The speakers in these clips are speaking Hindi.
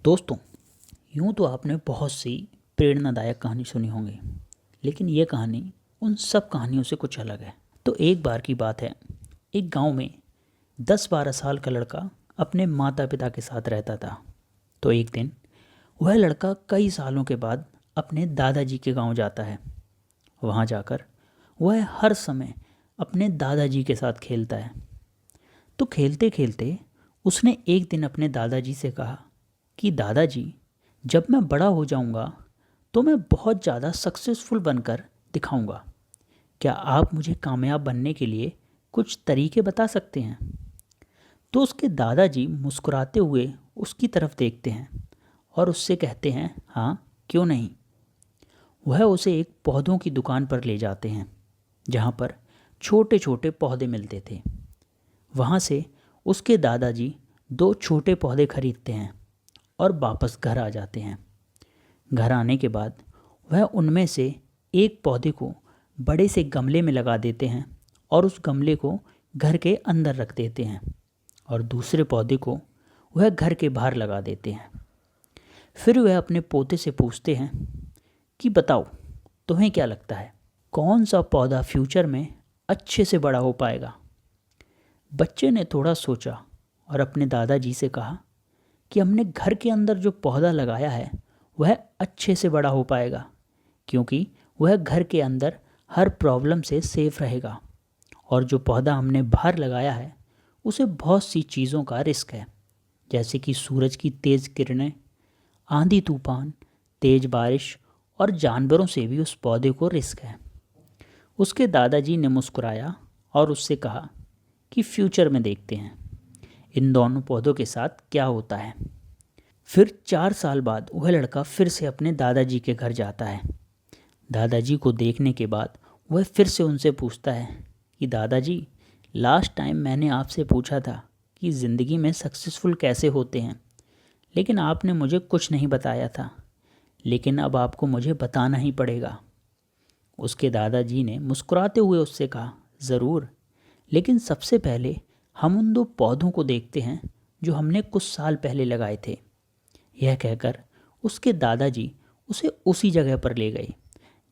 दोस्तों, यूँ तो आपने बहुत सी प्रेरणादायक कहानी सुनी होंगी, लेकिन ये कहानी उन सब कहानियों से कुछ अलग है। तो एक बार की बात है, एक गांव में 10-12 साल का लड़का अपने माता पिता के साथ रहता था। तो एक दिन वह लड़का कई सालों के बाद अपने दादाजी के गांव जाता है। वहां जाकर वह हर समय अपने दादाजी के साथ खेलता है। तो खेलते खेलते उसने एक दिन अपने दादाजी से कहा कि दादाजी, जब मैं बड़ा हो जाऊंगा तो मैं बहुत ज़्यादा सक्सेसफुल बनकर दिखाऊंगा। क्या आप मुझे कामयाब बनने के लिए कुछ तरीके बता सकते हैं? तो उसके दादाजी मुस्कुराते हुए उसकी तरफ देखते हैं और उससे कहते हैं, हाँ, क्यों नहीं। वह उसे एक पौधों की दुकान पर ले जाते हैं जहाँ पर छोटे छोटे पौधे मिलते थे। वहाँ से उसके दादाजी 2 छोटे पौधे खरीदते हैं और वापस घर आ जाते हैं। घर आने के बाद वह उनमें से एक पौधे को बड़े से गमले में लगा देते हैं और उस गमले को घर के अंदर रख देते हैं और दूसरे पौधे को वह घर के बाहर लगा देते हैं। फिर वह अपने पोते से पूछते हैं कि बताओ, तुम्हें क्या लगता है कौन सा पौधा फ्यूचर में अच्छे से बड़ा हो पाएगा? बच्चे ने थोड़ा सोचा और अपने दादाजी से कहा कि हमने घर के अंदर जो पौधा लगाया है वह अच्छे से बड़ा हो पाएगा, क्योंकि वह घर के अंदर हर प्रॉब्लम से सेफ रहेगा। और जो पौधा हमने बाहर लगाया है उसे बहुत सी चीज़ों का रिस्क है, जैसे कि सूरज की तेज़ किरणें, आंधी तूफान, तेज़ बारिश और जानवरों से भी उस पौधे को रिस्क है। उसके दादाजी ने मुस्कुराया और उससे कहा कि फ्यूचर में देखते हैं इन दोनों पौधों के साथ क्या होता है। फिर 4 साल बाद वह लड़का फिर से अपने दादाजी के घर जाता है। दादाजी को देखने के बाद वह फिर से उनसे पूछता है कि दादाजी, लास्ट टाइम मैंने आपसे पूछा था कि ज़िंदगी में सक्सेसफुल कैसे होते हैं, लेकिन आपने मुझे कुछ नहीं बताया था, लेकिन अब आपको मुझे बताना ही पड़ेगा। उसके दादाजी ने मुस्कुराते हुए उससे कहा, ज़रूर, लेकिन सबसे पहले हम उन 2 पौधों को देखते हैं जो हमने कुछ साल पहले लगाए थे। यह कहकर उसके दादाजी उसे उसी जगह पर ले गए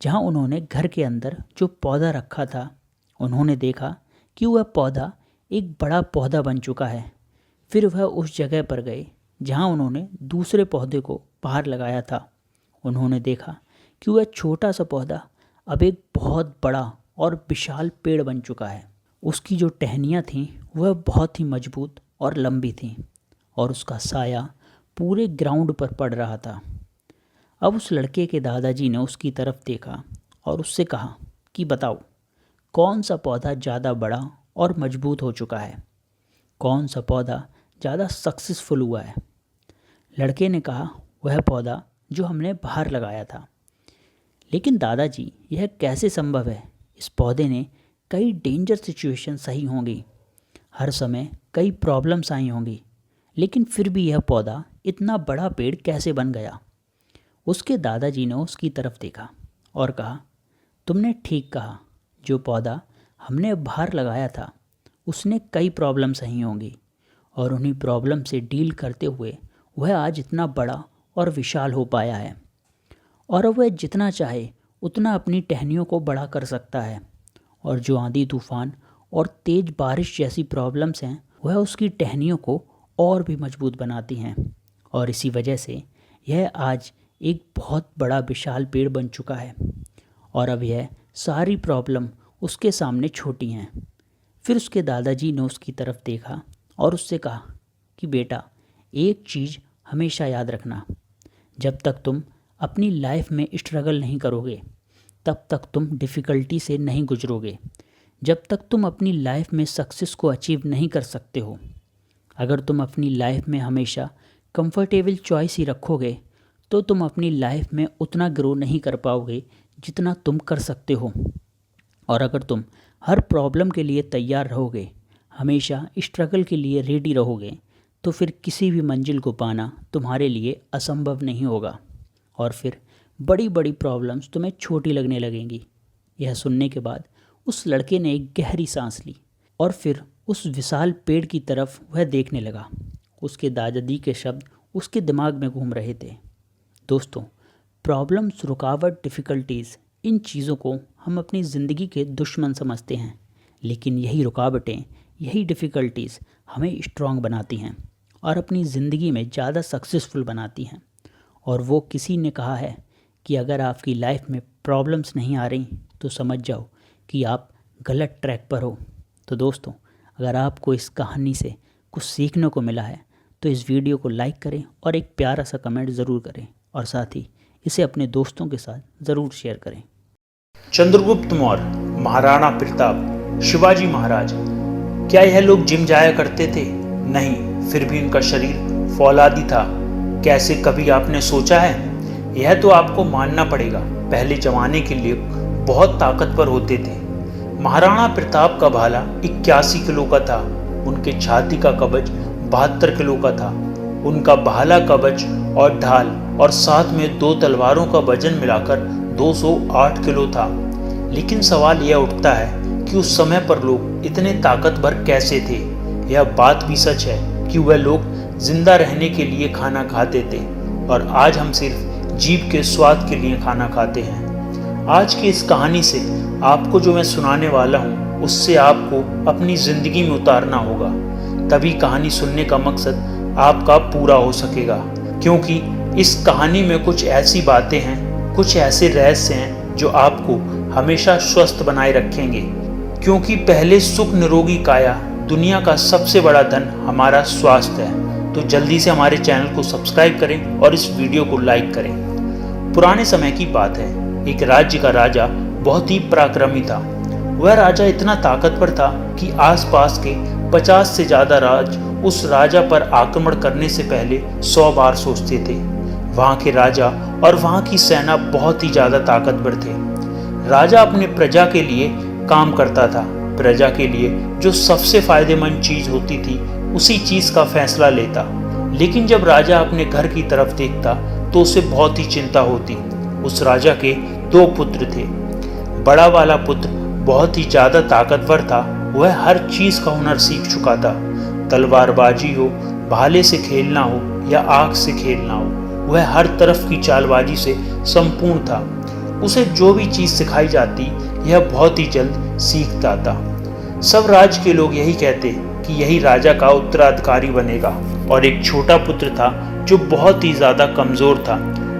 जहां उन्होंने घर के अंदर जो पौधा रखा था। उन्होंने देखा कि वह पौधा एक बड़ा पौधा बन चुका है। फिर वह उस जगह पर गए जहां उन्होंने दूसरे पौधे को बाहर लगाया था। उन्होंने देखा कि वह छोटा सा पौधा अब एक बहुत बड़ा और विशाल पेड़ बन चुका है। उसकी जो टहनियाँ थीं वह बहुत ही मजबूत और लंबी थीं और उसका साया पूरे ग्राउंड पर पड़ रहा था। अब उस लड़के के दादाजी ने उसकी तरफ देखा और उससे कहा कि बताओ, कौन सा पौधा ज़्यादा बड़ा और मजबूत हो चुका है? कौन सा पौधा ज़्यादा सक्सेसफुल हुआ है? लड़के ने कहा, वह पौधा जो हमने बाहर लगाया था। लेकिन दादाजी, यह कैसे संभव है? इस पौधे ने कई डेंजर सिचुएशन सही होंगी, हर समय कई प्रॉब्लम्स आई होंगी, लेकिन फिर भी यह पौधा इतना बड़ा पेड़ कैसे बन गया? उसके दादाजी ने उसकी तरफ देखा और कहा, तुमने ठीक कहा, जो पौधा हमने बाहर लगाया था उसने कई प्रॉब्लम सही होंगी और उन्हीं प्रॉब्लम से डील करते हुए वह आज इतना बड़ा और विशाल हो पाया है। और अब वह जितना चाहे उतना अपनी टहनियों को बड़ा कर सकता है और जो आंधी तूफान और तेज़ बारिश जैसी प्रॉब्लम्स हैं वह उसकी टहनियों को और भी मजबूत बनाती हैं। और इसी वजह से यह आज एक बहुत बड़ा विशाल पेड़ बन चुका है और अब यह सारी प्रॉब्लम उसके सामने छोटी हैं। फिर उसके दादाजी ने उसकी तरफ देखा और उससे कहा कि बेटा, एक चीज़ हमेशा याद रखना, जब तक तुम अपनी लाइफ में स्ट्रगल नहीं करोगे तब तक तुम डिफ़िकल्टी से नहीं गुजरोगे, जब तक तुम अपनी लाइफ में सक्सेस को अचीव नहीं कर सकते हो। अगर तुम अपनी लाइफ में हमेशा कंफर्टेबल चॉइस ही रखोगे तो तुम अपनी लाइफ में उतना ग्रो नहीं कर पाओगे जितना तुम कर सकते हो। और अगर तुम हर प्रॉब्लम के लिए तैयार रहोगे, हमेशा स्ट्रगल के लिए रेडी रहोगे, तो फिर किसी भी मंजिल को पाना तुम्हारे लिए असंभव नहीं होगा और फिर बड़ी बड़ी प्रॉब्लम्स तुम्हें छोटी लगने लगेंगी। यह सुनने के बाद उस लड़के ने एक गहरी सांस ली और फिर उस विशाल पेड़ की तरफ वह देखने लगा। उसके दादाजी के शब्द उसके दिमाग में घूम रहे थे। दोस्तों, प्रॉब्लम्स, रुकावट, डिफ़िकल्टीज़, इन चीज़ों को हम अपनी ज़िंदगी के दुश्मन समझते हैं, लेकिन यही रुकावटें, यही डिफ़िकल्टीज़ हमें स्ट्रॉन्ग बनाती हैं और अपनी ज़िंदगी में ज़्यादा सक्सेसफुल बनाती हैं। और वो किसी ने कहा है कि अगर आपकी लाइफ में प्रॉब्लम्स नहीं आ रही तो समझ जाओ कि आप गलत ट्रैक पर हो। तो दोस्तों, अगर आपको इस कहानी से कुछ सीखने को मिला है तो इस वीडियो को लाइक करें और एक प्यारा सा कमेंट ज़रूर करें, और साथ ही इसे अपने दोस्तों के साथ ज़रूर शेयर करें। चंद्रगुप्त मौर्य, महाराणा प्रताप, शिवाजी महाराज, क्या यह लोग जिम जाया करते थे? नहीं, फिर भी उनका शरीर फौलादी था। कैसे, कभी आपने सोचा है? यह तो आपको मानना पड़ेगा, पहले जमाने के लोग बहुत ताकतवर होते थे। महाराणा प्रताप का भाला 81 किलो का था, उनके छाती का कवच 72 किलो का था। उनका भाला, कवच और ढाल और साथ में 2 तलवारों का वजन मिलाकर 208 किलो था। लेकिन सवाल यह उठता है कि उस समय पर लोग इतने ताकतवर कैसे थे? यह बात भी सच है कि वह लोग जिंदा रहने के लिए खाना खाते थे और आज हम सिर्फ जीभ के स्वाद के लिए खाना खाते हैं। आज की इस कहानी से आपको जो मैं सुनाने वाला हूँ उससे आपको अपनी जिंदगी में उतारना होगा, तभी कहानी सुनने का मकसद आपका पूरा हो सकेगा। क्योंकि इस कहानी में कुछ ऐसी बातें हैं, कुछ ऐसे रहस्य हैं जो आपको हमेशा स्वस्थ बनाए रखेंगे। क्योंकि पहले सुख निरोगी काया, दुनिया का सबसे बड़ा धन हमारा स्वास्थ्य है। तो जल्दी से हमारे चैनल को सब्सक्राइब करें और इस वीडियो को लाइक करें। पुराने समय की बात है, एक राज्य का राजा बहुत ही पराक्रमी था। वह राजा इतना ताकतवर था कि आसपास के 50 से ज़्यादा राज उस राजा पर आक्रमण करने से पहले 100 बार सोचते थे। वहाँ के राजा और वहाँ की सेना बहुत ही ज़्यादा ताकतवर थे। राजा अपने प्रजा के लिए काम करता था। प्रजा के लिए जो सबसे फायदेमंद चीज़ होती थी उसी चीज़ का फैसला लेता। लेकिन जब राजा अपने घर की तरफ देखता तो उसे बहुत ही चिंता होती। उस राजा के 2 पुत्र थे। बड़ा वाला पुत्र बहुत ही ज़्यादा ताकतवर था। वह हर चीज़ का हुनर सीख चुका था। तलवारबाजी हो, भाले से खेलना हो या आग से खेलना हो, वह हर तरफ की चालबाजी से संपूर्ण था। उसे जो भी चीज़ सिखाई जाती यह बहुत ही जल्द सीखता था। सब राज्य के लोग यही कहते कि यही राजा का उत्तराधिकारी बनेगा। और एक छोटा पुत्र था जो बहुत ही ज़्यादा कमज़ोर था।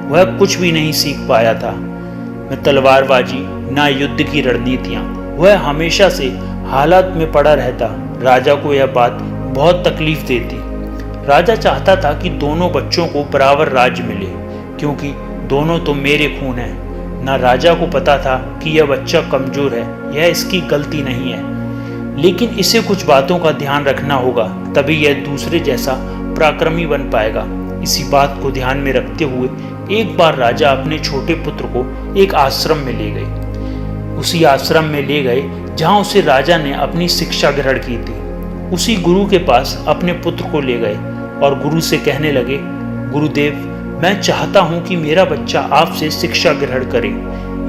वह कुछ भी नहीं सीख पाया था, न तलवारबाजी, न युद्ध की रणनीतियाँ। वह हमेशा से हालात में पड़ा रहता। राजा को यह बात बहुत तकलीफ देती। राजा चाहता था कि दोनों बच्चों को बराबर राज्य मिले, क्योंकि दोनों तो मेरे खून हैं। ना राजा को पता था कि यह बच्चा कमजोर है, यह इसकी गलती नहीं है, लेकिन इसे कुछ बातों का ध्यान रखना होगा, तभी यह दूसरे जैसा पराक्रमी बन पाएगा। इसी बात को ध्यान में रखते हुए एक बार राजा अपने छोटे पुत्र को एक आश्रम में ले गए। उसी आश्रम में ले गए जहाँ उसे राजा ने अपनी शिक्षा ग्रहण की थी। उसी गुरु के पास अपने पुत्र को ले गए और गुरु से कहने लगे, गुरुदेव, मैं चाहता हूँ कि मेरा बच्चा आपसे शिक्षा ग्रहण करे।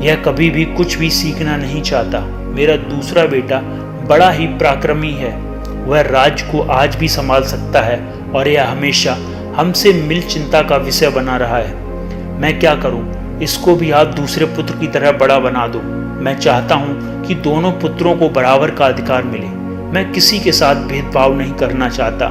यह कभी भी कुछ भी सीखना नहीं चाहता। मेरा दूसरा बेटा बड़ा ही पराक्रमी है, वह राज्य को आज भी संभाल सकता है और यह हमेशा हमसे मिल चिंता का विषय बना रहा है। मैं क्या करूं? इसको भी आप दूसरे पुत्र की तरह बड़ा बना दो। मैं चाहता हूं कि दोनों पुत्रों को बराबर का अधिकार मिले। मैं किसी के साथ भेदभाव नहीं करना चाहता।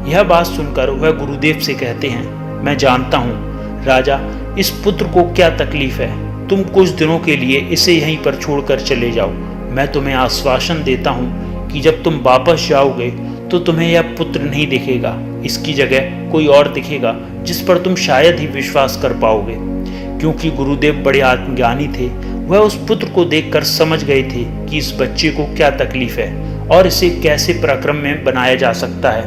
यह बात सुनकर वह गुरुदेव से कहते हैं, मैं जानता हूं राजा, इस पुत्र को क्या तकलीफ है। तुम कुछ दिनों के लिए इसे यहीं पर छोड़कर चले जाओ। मैं तुम्हें आश्वासन देता हूं कि जब तुम वापस जाओगे तो तुम्हें यह पुत्र नहीं दिखेगा। इसकी जगह कोई और दिखेगा जिस पर तुम शायद ही विश्वास कर पाओगे। क्योंकि गुरुदेव बड़े आत्मज्ञानी थे, वह उस पुत्र को देखकर समझ गए थे कि इस बच्चे को क्या तकलीफ है और इसे कैसे पराक्रम में बनाया जा सकता है।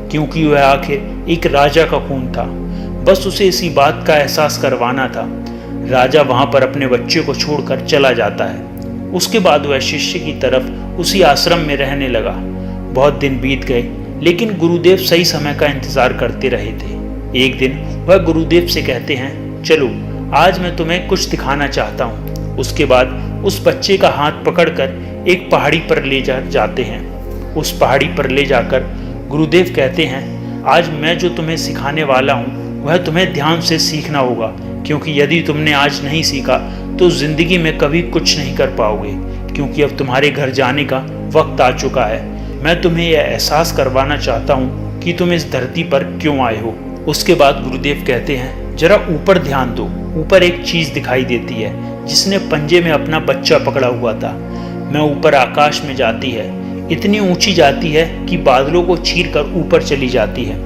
क्योंकि वह आखिर एक राजा का खून था, बस उसे इसी बात का एहसास करवाना था। राजा वहां पर अपने बच्चे को छोड़कर चला जाता है। उसके बाद वह शिष्य की तरफ उसी आश्रम में रहने लगा। बहुत दिन बीत गए, लेकिन गुरुदेव सही समय का इंतजार करते रहे थे। एक दिन वह गुरुदेव से कहते हैं, चलो आज मैं तुम्हें कुछ दिखाना चाहता हूँ। उसके बाद उस बच्चे का हाथ पकड़कर एक पहाड़ी पर ले जाते हैं। उस पहाड़ी पर ले जाकर गुरुदेव कहते हैं, आज मैं जो तुम्हें सिखाने वाला हूँ वह तुम्हें ध्यान से सीखना होगा, क्योंकि यदि तुमने आज नहीं सीखा तो जिंदगी में कभी कुछ नहीं कर पाओगे, क्योंकि अब तुम्हारे घर जाने का वक्त आ चुका है। मैं तुम्हें यह एहसास करवाना चाहता हूँ कि तुम इस धरती पर क्यों आए हो। उसके बाद गुरुदेव कहते हैं, जरा ऊपर ध्यान दो। ऊपर एक चीज दिखाई देती है जिसने पंजे में अपना बच्चा पकड़ा हुआ था। मैं ऊपर आकाश में जाती है, इतनी ऊंची जाती है कि बादलों को चीर कर ऊपर चली जाती है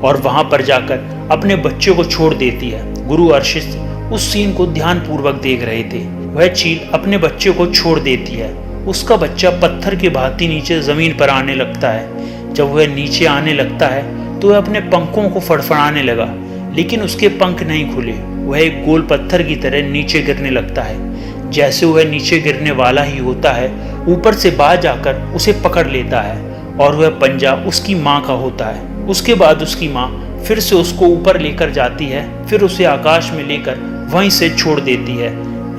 और वहां पर जाकर अपने बच्चे को छोड़ देती है। गुरु अर्शित उस सीन को ध्यान पूर्वक देख रहे थे। वह चील अपने बच्चे को छोड़ देती है। उसका बच्चा पत्थर के भांति नीचे जमीन पर आने लगता है। जब वह नीचे आने लगता है तो वह अपने पंखों को फड़फड़ाने लगा, लेकिन उसके पंख नहीं खुले। वह एक गोल पत्थर की तरह नीचे गिरने लगता है। जैसे वह नीचे गिरने वाला ही होता है, ऊपर से बाज आकर उसे पकड़ लेता है और वह पंजा उसकी माँ का होता है। उसके बाद उसकी माँ फिर से उसको ऊपर लेकर जाती है, फिर उसे आकाश में लेकर वहीं से छोड़ देती है।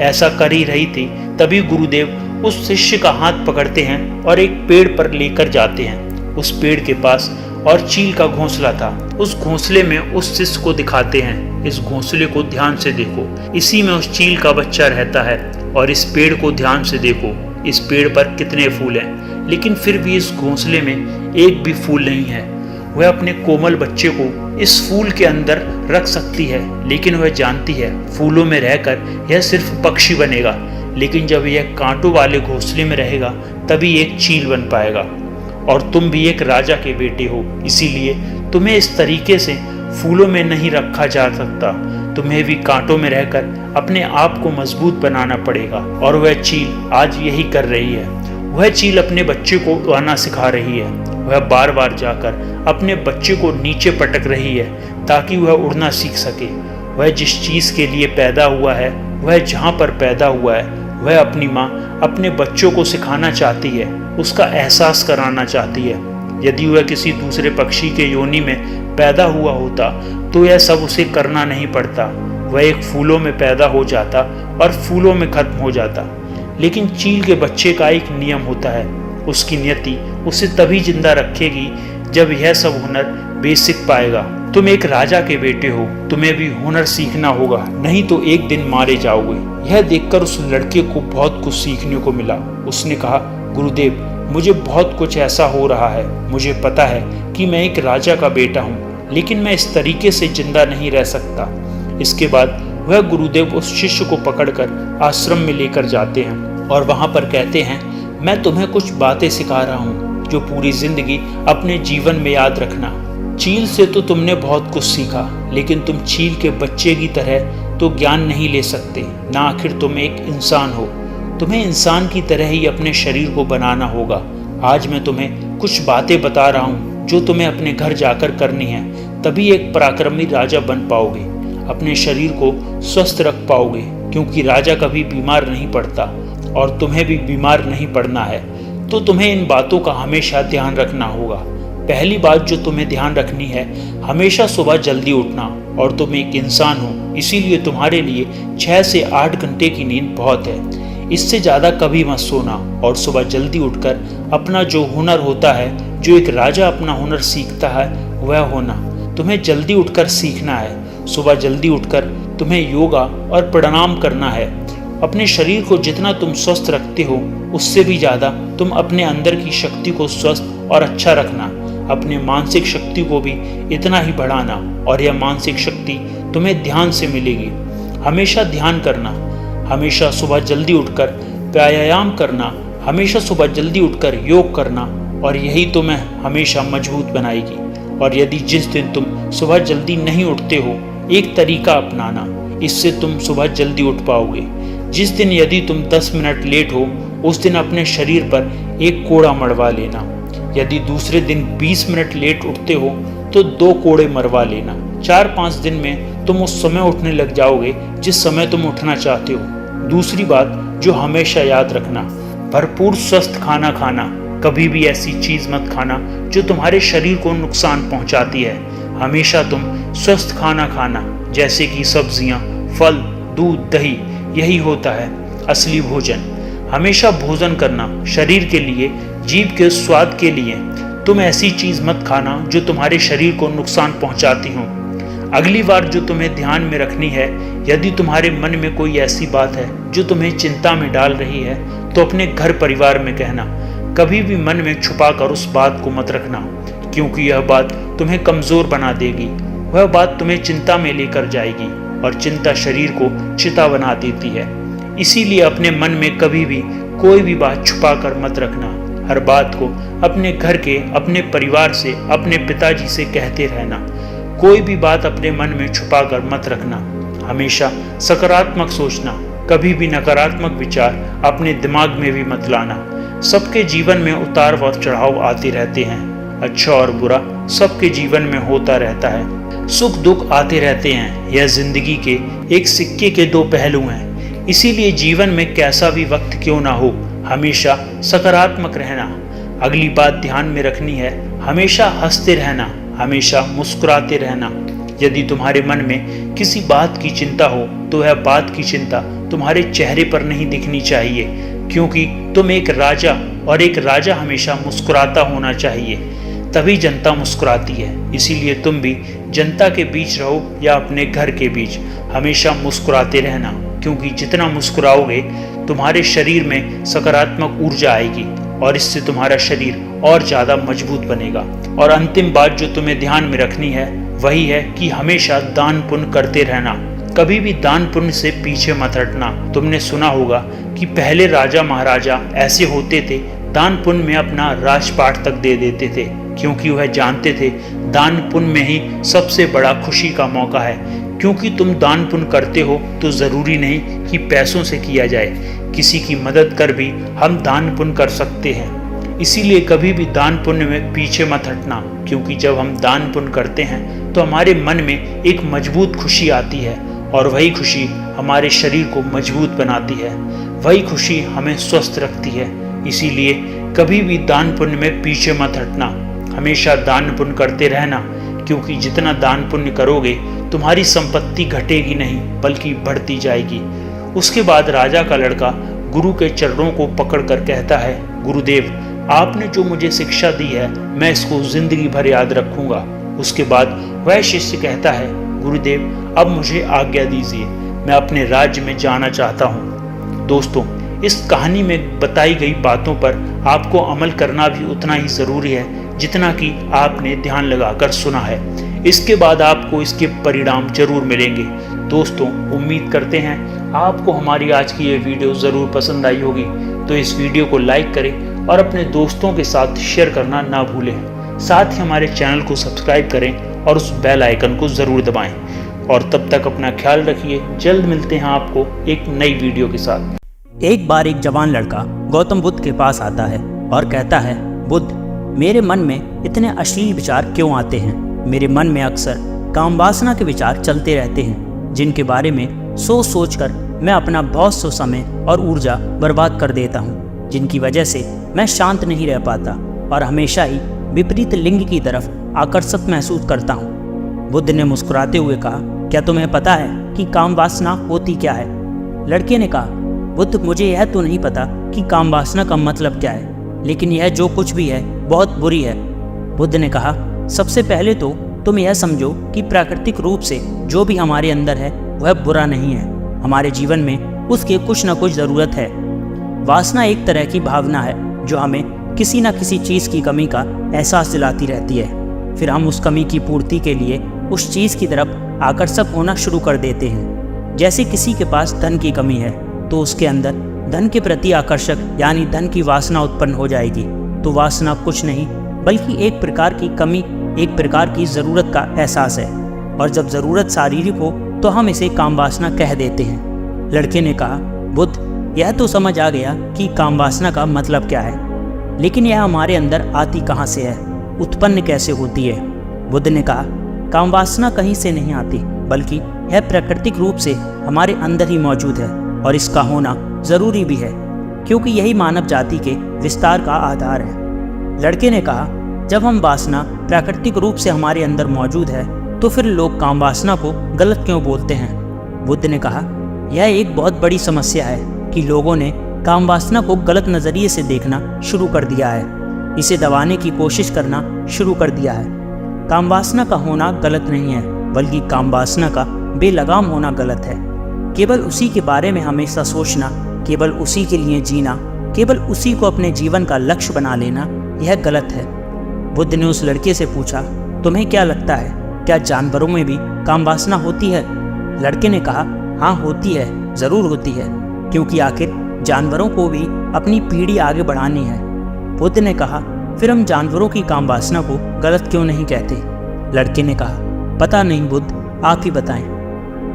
ऐसा कर ही रही थी, तभी गुरुदेव उस शिष्य का हाथ पकड़ते हैं और एक पेड़ पर लेकर जाते हैं। उस पेड़ के पास और चील का घोंसला था। उस घोंसले में उस शिष्य को दिखाते हैं, इस घोंसले को ध्यान से देखो, इसी में उस चील का बच्चा रहता है। और इस पेड़ को ध्यान से देखो, इस पेड़ पर कितने फूल हैं, लेकिन फिर भी इस घोंसले में एक भी फूल नहीं है। वह अपने कोमल बच्चे को इस फूल के अंदर रख सकती है, लेकिन वह जानती है फूलों में रहकर यह सिर्फ पक्षी बनेगा, लेकिन जब यह कांटों वाले घोंसले में रहेगा तभी एक चील बन पाएगा। और तुम भी एक राजा के बेटे हो, इसीलिए तुम्हें इस तरीके से फूलों में नहीं रखा जा सकता। तुम्हें भी कांटों में रहकर अपने आप को मजबूत बनाना पड़ेगा। और वह चील आज यही कर रही है। वह चील अपने बच्चे को उड़ाना सिखा रही है। वह बार बार जाकर अपने बच्चे को नीचे पटक रही है ताकि वह उड़ना सीख सके। वह जिस चीज के लिए पैदा हुआ है, वह जहाँ पर पैदा हुआ है, वह अपनी माँ अपने बच्चों को सिखाना चाहती है, उसका एहसास कराना चाहती है। यदि वह किसी दूसरे पक्षी के योनि में पैदा हुआ होता तो यह सब उसे करना नहीं पड़ता। वह एक फूलों में पैदा हो जाता और फूलों में खत्म हो जाता। लेकिन चील के बच्चे का एक नियम होता है, उसकी नियति उसे तभी जिंदा रखेगी जब यह सब हुनर बेसिक पाएगा। तुम एक राजा के बेटे हो, तुम्हें भी हुनर सीखना होगा, नहीं तो एक दिन मारे जाओगे। यह देखकर उस लड़के को बहुत कुछ सीखने को मिला। उसने कहा, गुरुदेव, मुझे बहुत कुछ ऐसा हो रहा है। मुझे पता है कि मैं एक राजा का बेटा हूँ, लेकिन मैं इस तरीके से जिंदा नहीं रह सकता। इसके बाद वह गुरुदेव उस शिष्य को पकड़कर आश्रम में लेकर जाते हैं और वहां पर कहते हैं, मैं तुम्हें कुछ बातें सिखा रहा हूँ जो पूरी जिंदगी अपने जीवन में याद रखना। चील से तो तुमने बहुत कुछ सीखा, लेकिन तुम चील के बच्चे की तरह तो ज्ञान नहीं ले सकते ना। आखिर तुम एक इंसान हो, तुम्हें इंसान की तरह ही अपने शरीर को बनाना होगा। आज मैं तुम्हें कुछ बातें बता रहा हूँ जो तुम्हें अपने घर जाकर करनी है, तभी एक पराक्रमी राजा बन पाओगे, अपने शरीर को स्वस्थ रख पाओगे, क्योंकि राजा कभी बीमार नहीं पड़ता और तुम्हें भी बीमार नहीं पड़ना है। तो तुम्हें इन बातों का हमेशा ध्यान रखना होगा। पहली बात जो तुम्हें ध्यान रखनी है, हमेशा सुबह जल्दी उठना। और तुम एक इंसान हो, इसीलिए तुम्हारे लिए 6 से 8 घंटे की नींद बहुत है। इससे ज़्यादा कभी मत सोना। और सुबह जल्दी उठकर अपना जो हुनर होता है, जो एक राजा अपना हुनर सीखता है, वह होना तुम्हें जल्दी उठकर सीखना है। सुबह जल्दी उठकर तुम्हें योगा और प्राणायाम करना है। अपने शरीर को जितना तुम स्वस्थ रखते हो, उससे भी ज़्यादा तुम अपने अंदर की शक्ति को स्वस्थ और अच्छा रखना। अपने मानसिक शक्ति को भी इतना ही बढ़ाना, और यह मानसिक शक्ति तुम्हें ध्यान से मिलेगी। हमेशा ध्यान करना, हमेशा सुबह जल्दी उठकर व्यायाम करना, हमेशा सुबह जल्दी उठकर योग करना, और यही तुम्हें हमेशा मजबूत बनाएगी। और यदि जिस दिन तुम सुबह जल्दी नहीं उठते हो, एक तरीका अपनाना, इससे तुम सुबह जल्दी उठ पाओगे। जिस दिन यदि तुम 10 मिनट लेट हो, उस दिन अपने शरीर पर एक कोड़ा मरवा लेना। यदि दूसरे दिन 20 मिनट लेट उठते हो तो 2 कोड़े मरवा लेना। 4-5 दिन में तुम उस समय उठने लग जाओगे जिस समय तुम उठना चाहते हो। दूसरी बात जो हमेशा याद रखना, भरपूर स्वस्थ खाना खाना। कभी भी ऐसी चीज मत खाना जो तुम्हारे शरीर को नुकसान पहुंचाती है। हमेशा तुम स्वस्थ खाना खाना, जैसे कि सब्जियां, फल, दूध, दही, यही होता है असली भोजन। हमेशा भोजन करना शरीर के लिए, जीभ के स्वाद के लिए। तुम ऐसी चीज मत खाना जो तुम्हारे शरीर को नुकसान पहुंचाती हो। अगली बार जो तुम्हें ध्यान में रखनी है, यदि तुम्हारे मन में कोई ऐसी बात है जो तुम्हें चिंता में डाल रही है, तो अपने घर परिवार में कहना। कभी भी मन में छुपाकर उस बात को मत रखना, क्योंकि यह बात तुम्हें कमजोर बना देगी। वह बात तुम्हें चिंता में लेकर जाएगी और चिंता शरीर को चिता बना देती है। इसीलिए अपने मन में कभी भी कोई भी बात छुपाकर मत रखना। हर बात को अपने घर के, अपने परिवार से, अपने पिताजी से कहते रहना। कोई भी बात अपने मन में छुपाकर मत रखना। हमेशा सकारात्मक सोचना, कभी भी नकारात्मक विचार अपने दिमाग में भी मत लाना। सबके जीवन में उतार और चढ़ाव आते रहते हैं। अच्छा और बुरा सबके जीवन में होता रहता है। सुख दुख आते रहते हैं। यह जिंदगी के एक सिक्के के दो पहलू हैं। इसीलिए जीवन में कैसा भी वक्त क्यों ना हो, हमेशा सकारात्मक रहना। अगली बात ध्यान में रखनी है, हमेशा हंसते रहना, हमेशा मुस्कुराते रहना। यदि तुम्हारे मन में किसी बात की चिंता हो, तो वह बात की चिंता तुम्हारे चेहरे पर नहीं दिखनी चाहिए, क्योंकि तुम एक राजा, और एक राजा हमेशा मुस्कुराता होना चाहिए, तभी जनता मुस्कुराती है। इसीलिए तुम भी जनता के बीच रहो या अपने घर के बीच, हमेशा मुस्कुराते रहना, क्योंकि जितना मुस्कुराओगे तुम्हारे शरीर में सकारात्मक ऊर्जा आएगी और इससे तुम्हारा शरीर और ज़्यादा मजबूत बनेगा। और अंतिम बात जो तुम्हें ध्यान में रखनी है वही है कि हमेशा दान पुण्य करते रहना। कभी भी दान पुण्य से पीछे मत हटना। तुमने सुना होगा कि पहले राजा महाराजा ऐसे होते थे, दान पुण्य में अपना राजपाट तक दे देते थे, क्योंकि वह जानते थे दान पुण्य में ही सबसे बड़ा खुशी का मौका है। क्योंकि तुम दान पुण्य करते हो तो ज़रूरी नहीं कि पैसों से किया जाए, किसी की मदद कर भी हम दान पुण्य कर सकते हैं। इसीलिए कभी भी दान पुण्य में पीछे मत हटना, क्योंकि जब हम दान पुण्य करते हैं तो हमारे मन में एक मजबूत खुशी आती है और वही खुशी हमारे शरीर को मजबूत बनाती है, वही खुशी हमें स्वस्थ रखती है। इसीलिए कभी भी दान पुण्य में पीछे मत हटना, हमेशा दान पुण्य करते रहना, क्योंकि जितना दान पुण्य करोगे तुम्हारी संपत्ति घटेगी नहीं बल्कि बढ़ती जाएगी। उसके बाद राजा का लड़का गुरु के चरणों को पकड़कर कहता है, गुरुदेव आपने जो मुझे शिक्षा दी है मैं इसको जिंदगी भर याद रखूंगा। उसके बाद वह शिष्य कहता है, गुरुदेव अब मुझे आज्ञा दीजिए, मैं अपने राज्य में जाना चाहता हूँ। दोस्तों, इस कहानी में बताई गई बातों पर आपको अमल करना भी उतना ही ज़रूरी है जितना कि आपने ध्यान लगाकर सुना है। इसके बाद आपको इसके परिणाम जरूर मिलेंगे। दोस्तों, उम्मीद करते हैं आपको हमारी आज की ये वीडियो ज़रूर पसंद आई होगी। तो इस वीडियो को लाइक करें और अपने दोस्तों के साथ शेयर करना ना भूलें। साथ ही हमारे चैनल को सब्सक्राइब करें और उस बेल आइकन को ज़रूर दबाएं। और तब तक अपना ख्याल रखिए। जल्द मिलते हैं आपको एक नई वीडियो के साथ। एक बार एक जवान लड़का गौतम बुद्ध के पास आता है और कहता है, बुद्ध, मेरे मन में इतने अश्लील विचार क्यों आते हैं? मेरे मन में अक्सर काम वासना के विचार चलते रहते हैं, जिनके बारे में सोच सोच कर मैं अपना बहुत सा समय और ऊर्जा बर्बाद कर देता हूँ, जिनकी वजह से मैं शांत नहीं रह पाता और हमेशा ही विपरीत लिंग की तरफ आकर्षित महसूस करता हूँ। बुद्ध ने मुस्कुराते हुए कहा, क्या तुम्हें पता है कि काम वासना होती क्या है? लड़के ने कहा, बुद्ध, मुझे यह तो नहीं पता कि काम वासना का मतलब क्या है, लेकिन यह जो कुछ भी है बहुत बुरी है। बुद्ध ने कहा, सबसे पहले तो तुम यह समझो कि प्राकृतिक रूप से जो भी हमारे अंदर है वह बुरा नहीं है। हमारे जीवन में उसके कुछ न कुछ ज़रूरत है। वासना एक तरह की भावना है जो हमें किसी न किसी चीज़ की कमी का एहसास दिलाती रहती है। फिर हम उस कमी की पूर्ति के लिए उस चीज़ की तरफ आकर्षक होना शुरू कर देते हैं। जैसे किसी के पास धन की कमी है तो उसके अंदर धन के प्रति आकर्षक यानी धन की वासना उत्पन्न हो जाएगी। तो वासना कुछ नहीं बल्कि एक प्रकार की कमी, एक प्रकार की ज़रूरत का एहसास है। और जब ज़रूरत शारीरिक हो तो हम इसे काम वासना कह देते हैं। लड़के ने कहा, बुद्ध, यह तो समझ आ गया कि काम वासना का मतलब क्या है, लेकिन यह हमारे अंदर आती कहाँ से है, उत्पन्न कैसे होती है? बुद्ध ने कहा, काम वासना कहीं से नहीं आती, बल्कि यह प्राकृतिक रूप से हमारे अंदर ही मौजूद है और इसका होना ज़रूरी भी है, क्योंकि यही मानव जाति के विस्तार का आधार है। लड़के ने कहा, जब हम वासना प्राकृतिक रूप से हमारे अंदर मौजूद है तो फिर लोग काम वासना को गलत क्यों बोलते हैं? बुद्ध ने कहा, यह एक बहुत बड़ी समस्या है कि लोगों ने काम वासना को गलत नज़रिए से देखना शुरू कर दिया है। इसे दबाने की कोशिश करना शुरू कर दिया है। काम वासना का होना गलत नहीं है, बल्कि काम वासना का बेलगाम होना गलत है। केवल उसी के बारे में हमेशा सोचना, केवल उसी के लिए जीना, केवल उसी को अपने जीवन का लक्ष्य बना लेना, यह गलत है। बुद्ध ने उस लड़के से पूछा, तुम्हें क्या लगता है, क्या जानवरों में भी काम वासना होती है? लड़के ने कहा, हाँ होती है, जरूर होती है, क्योंकि आखिर जानवरों को भी अपनी पीढ़ी आगे बढ़ानी है। बुद्ध ने कहा, फिर हम जानवरों की काम वासना को गलत क्यों नहीं कहते? लड़के ने कहा, पता नहीं बुद्ध, आप ही बताएं।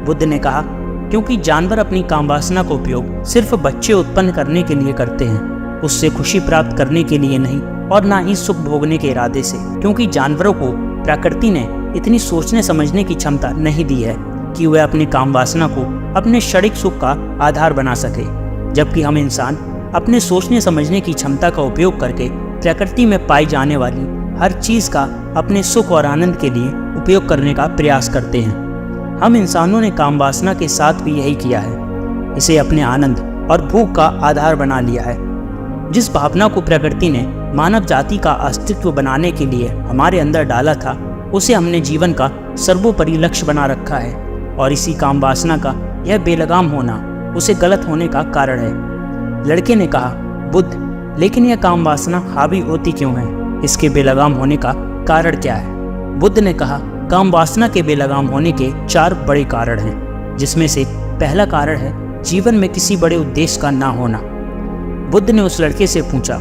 बुद्ध ने कहा, क्योंकि जानवर अपनी काम वासना का उपयोग सिर्फ बच्चे उत्पन्न करने के लिए करते हैं, उससे खुशी प्राप्त करने के लिए नहीं, और ना ही सुख भोगने के इरादे से। क्योंकि जानवरों को प्रकृति ने इतनी सोचने समझने की क्षमता नहीं दी है कि वे अपनी काम वासना को अपने क्षणिक सुख का आधार बना सके, जबकि हम इंसान अपने सोचने समझने की क्षमता का उपयोग करके प्रकृति में पाई जाने वाली हर चीज का अपने सुख और आनंद के लिए उपयोग करने का प्रयास करते हैं। हम इंसानों ने काम वासना के साथ भी यही किया है, इसे अपने आनंद और भूख का आधार बना लिया है। जिस भावना को प्रकृति ने मानव जाति का अस्तित्व बनाने के लिए हमारे अंदर डाला था, उसे हमने जीवन का सर्वोपरि लक्ष्य बना रखा है, और इसी काम वासना का यह बेलगाम होना उसे गलत होने का कारण है। लड़के ने कहा, बुद्ध, लेकिन यह काम वासना हावी होती क्यों है? इसके बेलगाम होने का कारण क्या है? बुद्ध ने कहा, काम वासना के बेलगाम होने के 4 बड़े कारण हैं, जिसमें से पहला कारण है जीवन में किसी बड़े उद्देश्य का ना होना। बुद्ध ने उस लड़के से पूछा,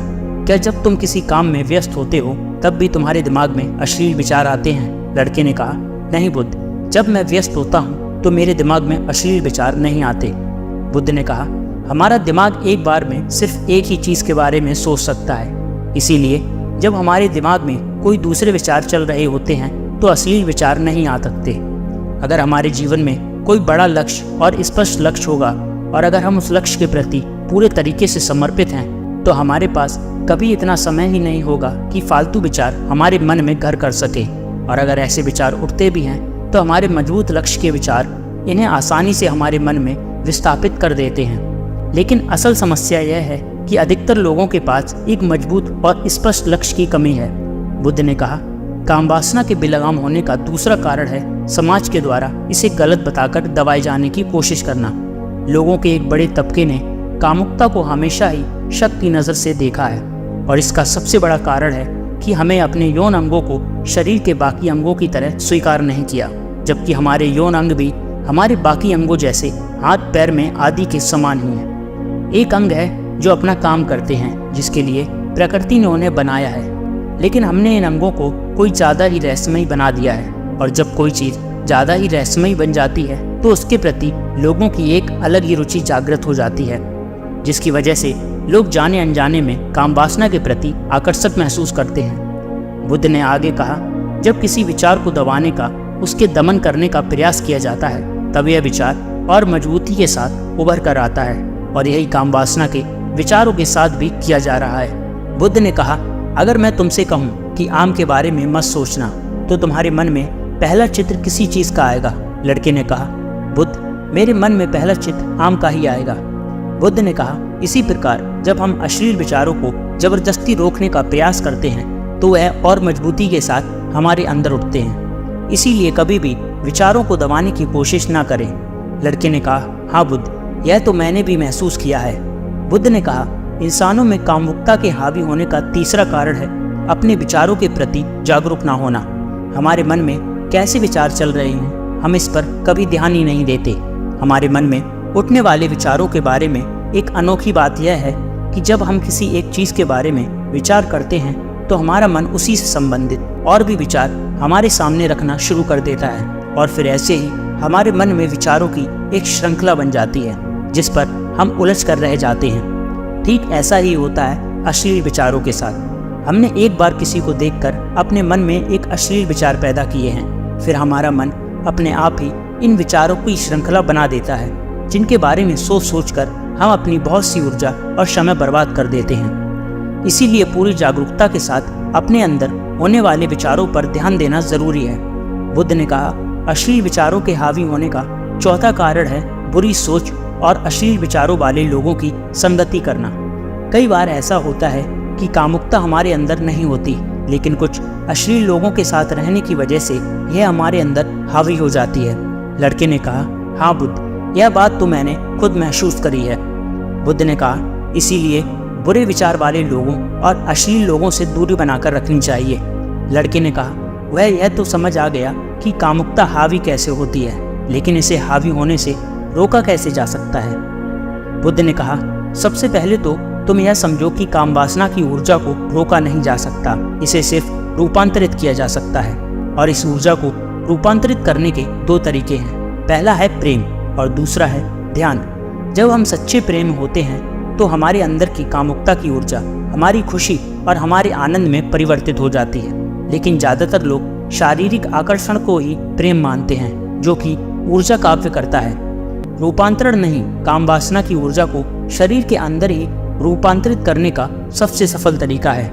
क्या जब तुम किसी काम में व्यस्त होते हो तब भी तुम्हारे दिमाग में अश्लील विचार आते हैं? लड़के ने कहा, नहीं बुद्ध, जब मैं व्यस्त होता हूँ तो मेरे दिमाग में अश्लील विचार नहीं आते। बुद्ध ने कहा, हमारा दिमाग एक बार में सिर्फ एक ही चीज़ के बारे में सोच सकता है, इसीलिए जब हमारे दिमाग में कोई दूसरे विचार चल रहे होते हैं तो अश्लील विचार नहीं आ सकते। अगर हमारे जीवन में कोई बड़ा लक्ष्य और स्पष्ट लक्ष्य होगा, और अगर हम उस लक्ष्य के प्रति पूरे तरीके से समर्पित हैं, तो हमारे पास कभी इतना समय ही नहीं होगा कि फालतू विचार हमारे मन में घर कर सके। और अगर ऐसे विचार उठते भी हैं तो हमारे मजबूत लक्ष्य के विचार इन्हें आसानी से हमारे मन में विस्थापित कर देते हैं। लेकिन असल समस्या यह है कि अधिकतर लोगों के पास एक मजबूत और स्पष्ट लक्ष्य की कमी है। बुद्ध ने कहा, काम वासना के बेलगाम होने का दूसरा कारण है समाज के द्वारा इसे गलत बताकर दबाए जाने की कोशिश करना। लोगों के एक बड़े तबके ने कामुकता को हमेशा ही शक की नज़र से देखा है, और इसका सबसे बड़ा कारण है कि हमें अपने यौन अंगों को शरीर के बाकी अंगों की तरह स्वीकार नहीं किया, जबकि हमारे यौन अंग भी हमारे बाकी अंगों जैसे हाथ पैर में आदि के समान ही हैं। एक अंग है जो अपना काम करते हैं, जिसके लिए प्रकृति ने उन्हें बनाया है, लेकिन हमने इन अंगों को कोई ज़्यादा ही रहस्यमयी बना दिया है। और जब कोई चीज़ ज़्यादा ही रहस्यमयी बन जाती है तो उसके प्रति लोगों की एक अलग ही रुचि जागृत हो जाती है, जिसकी वजह से लोग जाने अनजाने में काम वासना के प्रति आकर्षक महसूस करते हैं। बुद्ध ने आगे कहा, जब किसी विचार को दबाने का, उसके दमन करने का प्रयास किया जाता है, तब यह विचार और मजबूती के साथ उभर कर आता है, और यही काम वासना के विचारों के साथ भी किया जा रहा है। बुद्ध ने कहा, अगर मैं तुमसे कहूँ कि आम के बारे में मत सोचना, तो तुम्हारे मन में पहला चित्र किसी चीज़ का आएगा? लड़के ने कहा, बुद्ध, मेरे मन में पहला चित्र आम का ही आएगा। बुद्ध ने कहा, इसी प्रकार जब हम अश्लील विचारों को जबरदस्ती रोकने का प्रयास करते हैं तो वह और मजबूती के साथ हमारे अंदर उठते हैं। इसीलिए कभी भी विचारों को दबाने की कोशिश ना करें। लड़के ने कहा, हाँ बुद्ध, यह तो मैंने भी महसूस किया है। बुद्ध ने कहा, इंसानों में कामुकता के हावी होने का तीसरा कारण है अपने विचारों के प्रति जागरूक ना होना। हमारे मन में कैसे विचार चल रहे हैं, हम इस पर कभी ध्यान ही नहीं देते। हमारे मन में उठने वाले विचारों के बारे में एक अनोखी बात यह है कि जब हम किसी एक चीज़ के बारे में विचार करते हैं तो हमारा मन उसी से संबंधित और भी विचार हमारे सामने रखना शुरू कर देता है, और फिर ऐसे ही हमारे मन में विचारों की एक श्रृंखला बन जाती है जिस पर हम उलझ कर रह जाते हैं। ठीक ऐसा ही होता है अश्लील विचारों के साथ। हमने एक बार किसी को देखकर अपने मन में एक अश्लील विचार पैदा किए हैं, फिर हमारा मन अपने आप ही इन विचारों की श्रृंखला बना देता है, जिनके बारे में सोच सोच कर हम अपनी बहुत सी ऊर्जा और समय बर्बाद कर देते हैं। इसीलिए पूरी जागरूकता के साथ अपने अंदर होने वाले विचारों पर ध्यान देना जरूरी है। बुद्ध ने कहा, अश्लील विचारों के हावी होने का चौथा कारण है बुरी सोच और अश्लील विचारों वाले लोगों की संगति करना। कई बार ऐसा होता है कि कामुकता हमारे अंदर नहीं होती, लेकिन कुछ अश्लील लोगों के साथ रहने की वजह से यह हमारे अंदर हावी हो जाती है। लड़के ने कहा, हाँ बुद्ध, यह बात तो मैंने खुद महसूस करी है। बुद्ध ने कहा, इसीलिए बुरे विचार वाले लोगों और अश्लील लोगों से दूरी बनाकर रखनी चाहिए। लड़के ने कहा, वह यह तो समझ आ गया कि कामुकता हावी कैसे होती है, लेकिन इसे हावी होने से रोका कैसे जा सकता है। बुद्ध ने कहा, सबसे पहले तो तुम यह समझो कि काम वासना की ऊर्जा को रोका नहीं जा सकता, इसे सिर्फ रूपांतरित किया जा सकता है। और इस ऊर्जा को रूपांतरित करने के दो तरीके हैं, पहला है प्रेम और दूसरा है ध्यान। जब हम सच्चे प्रेम होते हैं तो हमारे अंदर की कामुकता की ऊर्जा हमारी खुशी और हमारे आनंद में परिवर्तित हो जाती है। लेकिन ज़्यादातर लोग शारीरिक आकर्षण को ही प्रेम मानते हैं, जो कि ऊर्जा काव्य करता है, रूपांतरण नहीं। काम वासना की ऊर्जा को शरीर के अंदर ही रूपांतरित करने का सबसे सफल तरीका है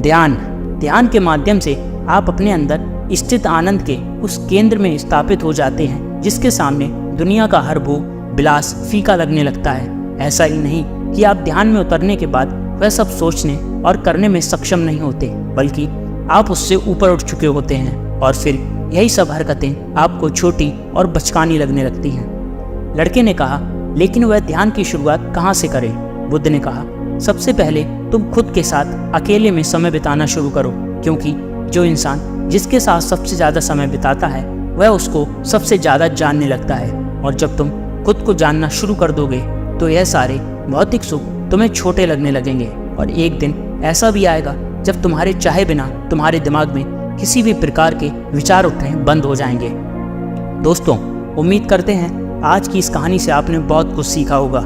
ध्यान के माध्यम से आप अपने अंदर स्थित आनंद के उस केंद्र में स्थापित हो जाते हैं, जिसके सामने दुनिया का हर भोग विलास फीका लगने लगता है। ऐसा ही नहीं कि आप ध्यान में उतरने के बाद वह सब सोचने और करने में सक्षम नहीं होते, बल्कि आप उससे ऊपर उठ चुके होते हैं और फिर यही सब हरकतें आपको छोटी और बचकानी लगने लगती हैं। लड़के ने कहा, लेकिन वह ध्यान की शुरुआत कहाँ से करें? बुद्ध ने कहा, सबसे पहले तुम खुद के साथ अकेले में समय बिताना शुरू करो, क्योंकि जो इंसान जिसके साथ सबसे ज़्यादा समय बिताता है वह उसको सबसे ज़्यादा जानने लगता है। और जब तुम खुद को जानना शुरू कर दोगे तो यह सारे भौतिक सुख तुम्हें छोटे लगने लगेंगे। और एक दिन ऐसा भी आएगा जब तुम्हारे चाहे बिना तुम्हारे दिमाग में किसी भी प्रकार के विचार उठने बंद हो जाएंगे। दोस्तों, उम्मीद करते हैं आज की इस कहानी से आपने बहुत कुछ सीखा होगा।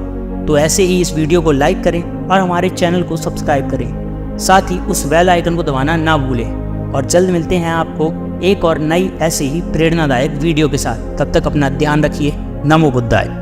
तो ऐसे ही इस वीडियो को लाइक करें और हमारे चैनल को सब्सक्राइब करें, साथ ही उस बेल आइकन को दबाना ना भूलें। और जल्द मिलते हैं आपको एक और नई ऐसे ही प्रेरणादायक वीडियो के साथ। तब तक अपना ध्यान रखिए। नमो बुद्धाय।